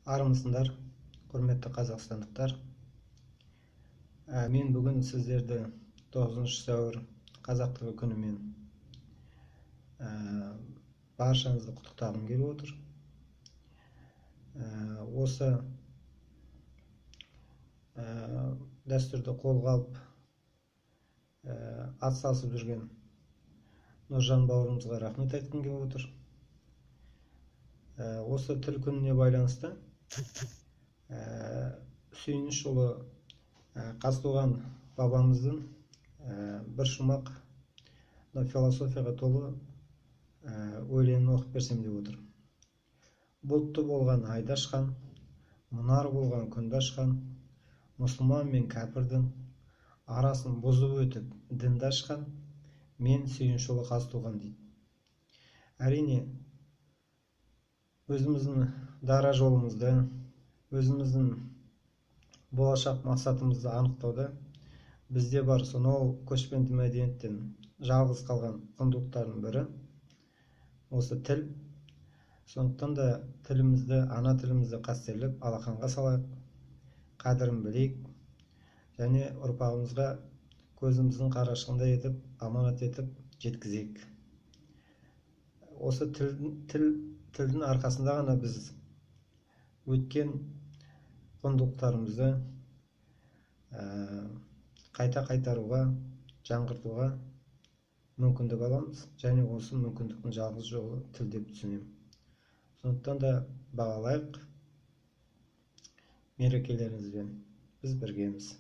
Армысыңдар, құрметті қазақстандықтар. Мен бүгін сіздерді 9 сәуір қазақ тілі күнімен баршаңызды құттықтағым келіп отыр. Осы дәстүрді қолға алып атсалысып жүрген Нұржан бауырымызға рахмет айтқым келіп отыр. Осы тіл күніне байланысты Сүйініш ұлы Қазтуған бабамыздың бір шумақ философияға толы өлеңін оқып берсем деп отыр. Бұлтты болған айды ашқан, мұнар болған күнді ашқан, мұсылман мен кәпірдің арасын бұзып өтіп дінді ашқан мен Сүйініш ұлы Қазтуған дейді. Әрине, өзіміздің дара жолымызды, өзіміздің болашақ мақсатымызды анықтауда бізде бар сонау көшпенді мәдениеттен жалғыз қалған құндылықтардың бірі осы тіл. Сондықтан да тілімізді, ана тілімізді қастерлеп алақанға салайық, қадірін білейік және ұрпағымызға көзіміздің қарашығындай етіп, аманат етіп жеткізейік. Осы тілдің арқасында ғана біз өткен құндылықтарымызды қайта қайтаруға, жаңғыртуға мүмкіндік аламыз, және осы мүмкіндіктің жалғыз жолы тіл деп түсінемін. Сондықтан да бағалайық, мерекелеріңізбен біз біргеміз.